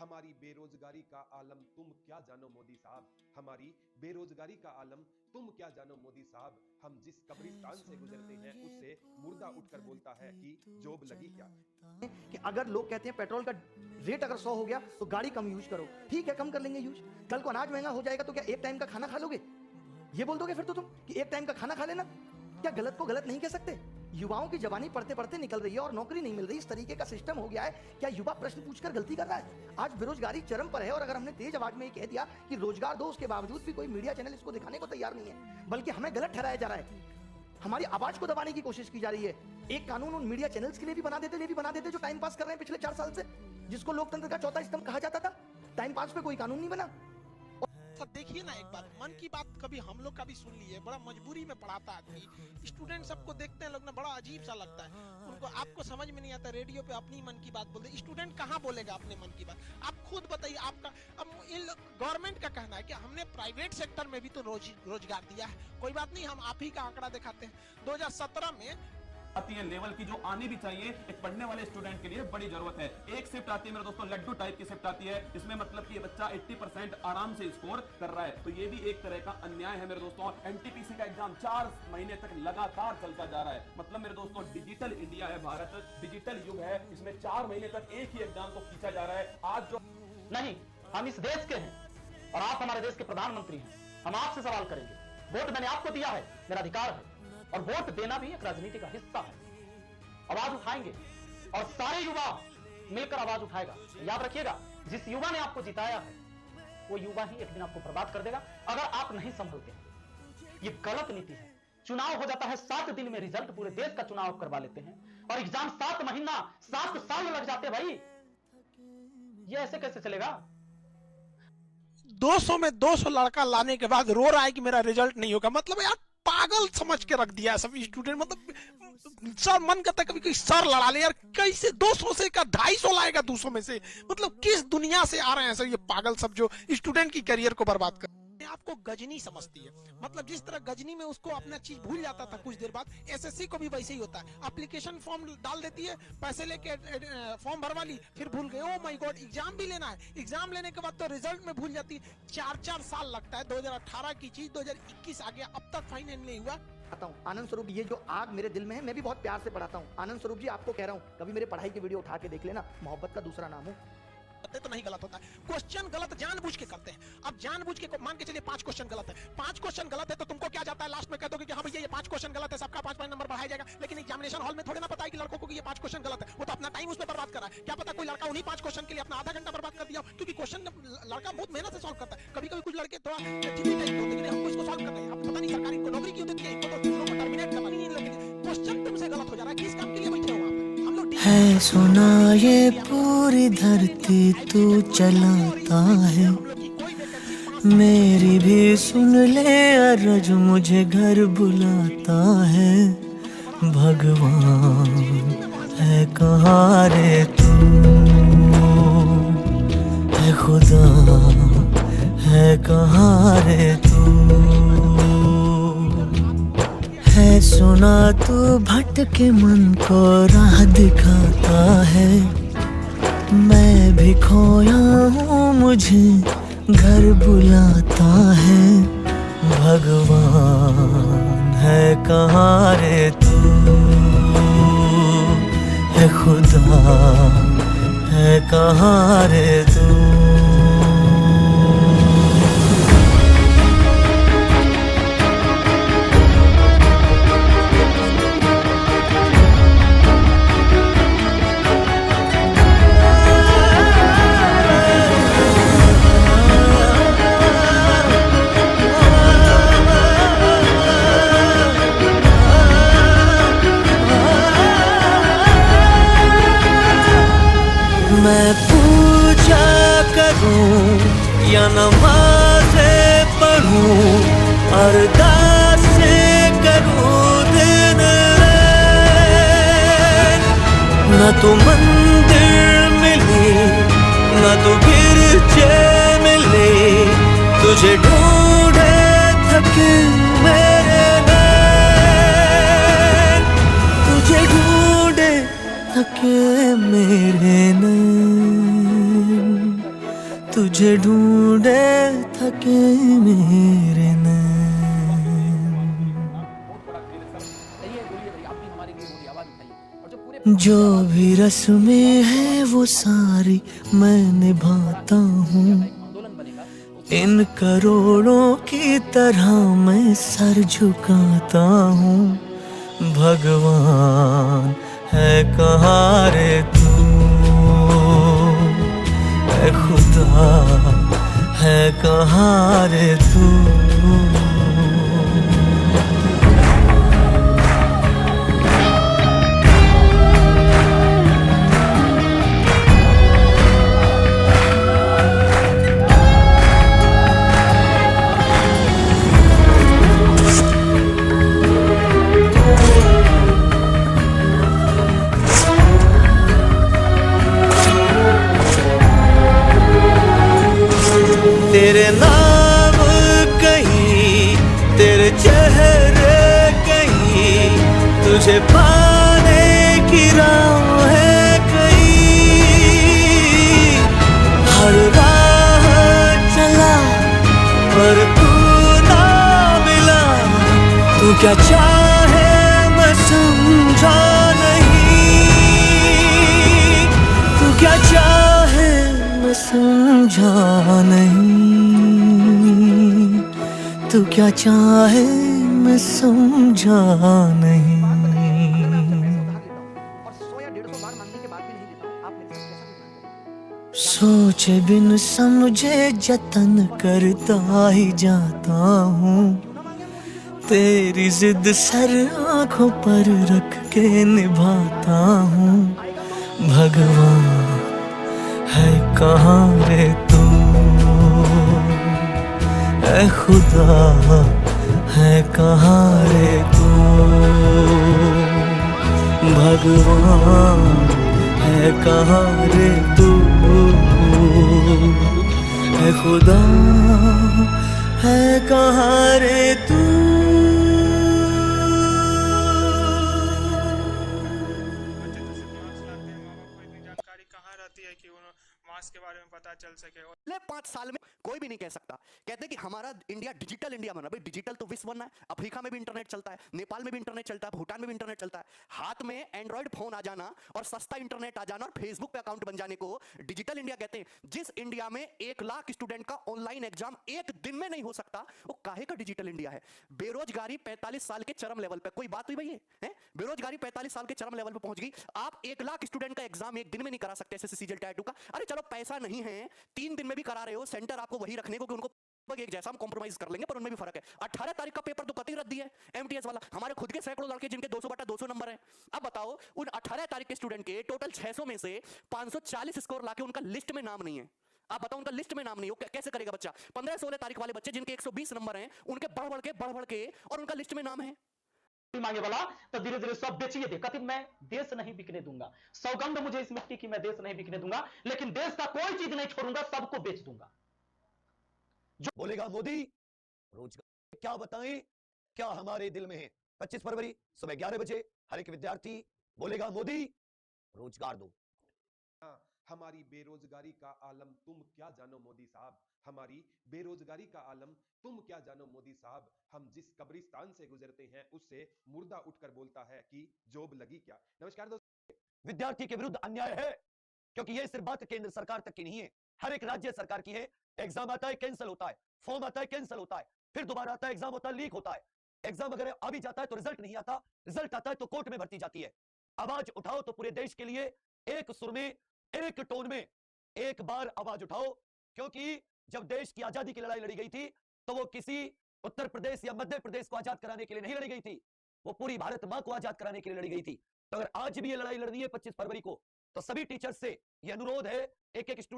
हमारी बेरोजगारी का आलम तुम क्या जानो मोदी साहब, हमारी बेरोजगारी का आलम तुम क्या जानो मोदी साहब। हम जिस कब्रिस्तान से गुजरते हैं उससे मुर्दा उठकर बोलता है कि जॉब लगी क्या। कि अगर लोग कहते हैं पेट्रोल का रेट अगर 100 हो गया तो गाड़ी कम यूज करो, ठीक है कम कर लेंगे यूज। कल को अनाज महंगा हो जाएगा तो क्या एक टाइम का खाना खा लोगे? ये बोल दोगे फिर तो तुम कि एक टाइम का खाना खा लेना? क्या गलत को गलत नहीं कह सकते? युवाओं की जवानी पढ़ते पढ़ते निकल रही है और नौकरी नहीं मिल रही, इस तरीके का सिस्टम हो गया है। क्या युवा प्रश्न पूछकर गलती कर रहा है? आज बेरोजगारी चरम पर है और अगर हमने तेज आवाज में ये कह दिया कि रोजगार दो, उसके बावजूद भी कोई मीडिया चैनल इसको दिखाने को तैयार नहीं है, बल्कि हमें गलत ठहराया जा रहा है, हमारी आवाज को दबाने की कोशिश की जा रही है। एक कानून उन मीडिया चैनल्स के लिए भी बना देते जो टाइम पास कर रहे हैं पिछले 4 साल से, जिसको लोकतंत्र का चौथा स्तंभ कहा जाता था। टाइम पास पे कोई कानून नहीं बना। देखिए ना, एक बार मन की बात कभी हम लोग का भी सुन लिए, बड़ा मजबूरी में पढ़ाता आदमी। स्टूडेंट सबको देखते हैं लोग ना, बड़ा अजीब सा लगता है उनको। आपको समझ में नहीं आता, रेडियो पे अपनी मन की बात बोलते, स्टूडेंट कहाँ बोलेगा अपने मन की बात? आप खुद बताइए आपका। अब गवर्नमेंट का कहना है कि हमने प्राइवेट सेक्टर में भी तो रोजगार दिया है। कोई बात नहीं, हम आप ही का आंकड़ा दिखाते हैं। 2017 में आती है लेवल की जो आनी भी चाहिए एक पढ़ने वाले स्टूडेंट के लिए बड़ी जरूरत है। एक शिफ्ट आती है मेरे दोस्तों, लड्डू टाइप की शिफ्ट आती है, इसमें मतलब कि ये बच्चा 80% आराम से स्कोर कर रहा है। तो ये भी एक तरह का अन्याय है मेरे दोस्तों। एनटीपीसी का एग्जाम 4 महीने तक लगातार चलता जा रहा है। मतलब मेरे दोस्तों डिजिटल इंडिया है भारत, डिजिटल युग है, इसमें 4 महीने तक एक ही एग्जाम को खींचा जा रहा है। आज जो नहीं, हम इस देश के हैं और आप हमारे देश के प्रधानमंत्री हैं। हम आपसे सवाल करेंगे। वोट मैंने आपको दिया है, मेरा अधिकार है, और वोट देना भी एक राजनीति का हिस्सा है। आवाज उठाएंगे और सारे युवा मिलकर आवाज उठाएगा। याद रखिएगा, जिस युवा ने आपको जिताया है वो युवा ही एक दिन आपको बर्बाद कर देगा अगर आप नहीं संभलते। ये गलत नीति है। चुनाव हो जाता है 7 दिन में, रिजल्ट पूरे देश का चुनाव करवा लेते हैं, और एग्जाम 7 महीना 7 साल लग जाते हैं। भाई ये ऐसे कैसे चलेगा? 200 में 200 लड़का लाने के बाद रो रहा है कि मेरा रिजल्ट नहीं होगा। मतलब यार पागल समझ के रख दिया है सभी स्टूडेंट। मतलब सर मन करता है कभी कोई सर लड़ा ले यार, कैसे 200 से का 250 लाएगा 200 में से? मतलब किस दुनिया से आ रहे हैं सर ये पागल सब जो स्टूडेंट की करियर को बर्बाद कर। आपको गजनी समझती है, मतलब जिस तरह गजनी में उसको अपना चीज भूल जाता था कुछ देर बाद, एसएससी को भी वैसे ही होता है। एप्लीकेशन फॉर्म डाल देती है, पैसे लेके फॉर्म भरवा ली, फिर भूल गए। ओ माय गॉड, एग्जाम भी लेना है, एग्जाम लेने के बाद तो रिजल्ट में भूल जाती है। 4-4 साल लगता है। 2018 की चीज 2021 आ गया, अब तक फाइनल नहीं हुआ। आनंद स्वरूप, ये जो आग मेरे दिल में है मैं भी बहुत प्यार से पढ़ाता हूँ। आनंद स्वरूप जी, आपको कह रहा हूँ कभी मेरे पढ़ाई की वीडियो उठा के देख लेना, मोहब्बत का दूसरा नाम हो। तो नहीं गलत होता है, क्वेश्चन गलत जानबूझ के करते हैं। अब जानबूझ के मान के चलिए 5 क्वेश्चन गलत है, 5 क्वेश्चन गलत है तो तुमको क्या जाता है, लास्ट में कह दोगे कि हाँ भैया ये 5 क्वेश्चन गलत है, सबका 5 नंबर बढ़ाया जाएगा। लेकिन एग्जामिनेशन हॉल में थोड़े ना पता है कि लड़कों को कि ये 5 क्वेश्चन गलत है। वो तो अपना टाइम उसमें बर्बाद कर रहा है। क्या पता कोई लड़का उन्हीं 5 क्वेश्चन के लिए अपना आधा घंटा बर्बाद कर दिया, क्योंकि क्वेश्चन लड़का बहुत मेहनत से सॉल्व करता है। कभी कभी कुछ लड़के थोड़ा चिड़ी टाइप होते हैं, हमको इसको सॉल्व करना है, अब पता नहीं सरकारी को नौकरी क्यों देती है, इनको तो दूसरों को टर्मिनेट करना नहीं है। क्वेश्चन तुमसे गलत हो जा रहा है, किस काम के लिए बैठे हो वहां पे? हम लोग है सुना ये पूरी धरती तू चलाता है, मेरी भी सुन ले अर्ज मुझे घर बुलाता है। भगवान है कहाँ रे तू, है खुदा है कहाँ रे तू, है सुना तू भटके मन को राह दिखाता है। मैं भी खोया हूँ मुझे घर बुलाता है। भगवान है कहाँ रे तू, है खुदा है कहाँ रे तू। मैं पूजा करूं या नमाज़ें पढ़ूं, अरदासें करूं दिन रात, न तो मंदिर मिले न तो गिरजे मिले, तुझे ढूंढे थके मेरे नैन, तुझे ढूंढे थके मेरे नैन। तुझे ढूंढे थके मेरे नैन। जो भी रस्में हैं वो सारी मैं निभाता हूँ, इन करोड़ों की तरह मैं सर झुकाता हूँ। भगवान है कहाँ रे तू, ऐ खुदा है कहाँ रे तू। तेरे नाम कहीं, तेरे चेहरे कहीं, तुझे पाने की राह है कहीं। हर राह चला पर तू ना मिला, तू क्या चाहे मैं समझा नहीं, तू क्या चाहे मैं समझा नहीं, तू क्या चाहे मैं समझा नहीं। और 100 या 150 बार मांगने के बाद भी नहीं देता हूं, आप मेरे साथ कैसा व्यवहार करें? सोचे बिन समझे जतन करता ही जाता हूँ, तेरी जिद सर आंखों पर रख के निभाता हूँ। भगवान है कहाँ रे तू, ऐ खुदा है कहाँ रे तू। भगवान है कहाँ रे तू, ऐ खुदा है कहाँ रे तू। जानकारी कहाँ रहती है कि उन्हें मास्क के बारे में पता चल सके। ले 5 साल में कोई भी नहीं कह सकता। कहते हैं कि हमारा इंडिया डिजिटल इंडिया बना। भाई डिजिटल तो विश्व बनना है। अफ्रीका में भी इंटरनेट चलता है, नेपाल में भी इंटरनेट चलता है, भूटान में भी इंटरनेट चलता है। हाथ में एंड्रॉइड फोन आ जाना और सस्ता इंटरनेट आ जाना और फेसबुक पे अकाउंट बन जाने को डिजिटल इंडिया कहते हैं। जिस इंडिया में 1 लाख स्टूडेंट का ऑनलाइन एग्जाम एक दिन में नहीं हो सकता, वो काहे का डिजिटल इंडिया है। बेरोजगारी 45 साल के चरम लेवल पे, कोई बात हुई भाई ये है? बेरोजगारी 45 साल के चरम लेवल पे पहुंच गई। आप 1 लाख स्टूडेंट का एग्जाम एक दिन में नहीं करा सकते एसएससी सीजीएल टायर 2 का। अरे चलो पैसा नहीं है, 3 दिन में भी करा रहे हो, सेंटर आपको वही रखने को कि उनको एक जैसा हम कॉम्प्रोमाइज कर लेंगे, पर उनमें भी फर्क है। 18 तारीख का पेपर तो कतई रद्दी है एमटीएस वाला। हमारे खुद के सैकड़ों लड़के जिनके 200/200 नंबर है। अब बताओ उन 18 तारीख के स्टूडेंट के टोटल 600 में से 540 स्कोर लाके उनका लिस्ट में नाम नहीं है। आप बताओ उनका लिस्ट में नाम नहीं हो, कैसे करेगा बच्चा? 15-16 तारीख वाले बच्चे जिनके 120 नंबर हैं, उनके बढ़ बढ़ के और उनका लिस्ट में नाम है। मांगे वाला तो धीरे धीरे सब बेचिए दे। कथित मैं देश नहीं बिकने दूंगा, सौगंध मुझे इस मिट्टी की, मैं देश नहीं बिकने दूंगा, लेकिन देश का कोई चीज नहीं छोड़ूंगा, सबको बेच दूंगा। जो बोलेगा मोदी रोजगार क्या बताएं, क्या हमारे दिल में है। 25 फरवरी सुबह 11 बजे हर एक विद्यार्थी बोलेगा मोदी रोजगार दो। हमारी बेरोजगारी का आलम तुम क्या जानो मोदी साहब, हमारी बेरोजगारी का आलम तुम क्या जानो मोदी साहब। हम जिस कब्रिस्तान से गुजरते हैं उससे मुर्दा उठकर बोलता है कि जॉब लगी क्या। नमस्कार दोस्तों। विद्यार्थी के विरुद्ध अन्याय है, क्योंकि यह सिर्फ बात केंद्र सरकार तक की नहीं है, हर एक राज्य सरकार की है। एग्जाम आता है कैंसिल होता है, फॉर्म आता है कैंसिल होता है, फिर दोबारा आता है एग्जाम होता है लीक होता है। एग्जाम अगर आ भी जाता है तो रिजल्ट नहीं आता, रिजल्ट आता है तो कोर्ट में भर्ती जाती है। आवाज उठाओ तो पूरे देश के लिए एक सुर में, एक टोन में एक बार आवाज उठाओ, क्योंकि जब देश की आजादी की लड़ाई लड़ी गई थी तो वो किसी उत्तर प्रदेश या मध्य प्रदेश को आजाद कराने के लिए नहीं लड़ी गई थी, वो पूरी भारत मां को आजाद कराने के लिए लड़ी गई थी। तो अगर आज भी ये लड़ाई लड़नी है 25 फरवरी को, तो सभी टीचर्स से ये अनुरोध है, एक एक स्टूडेंट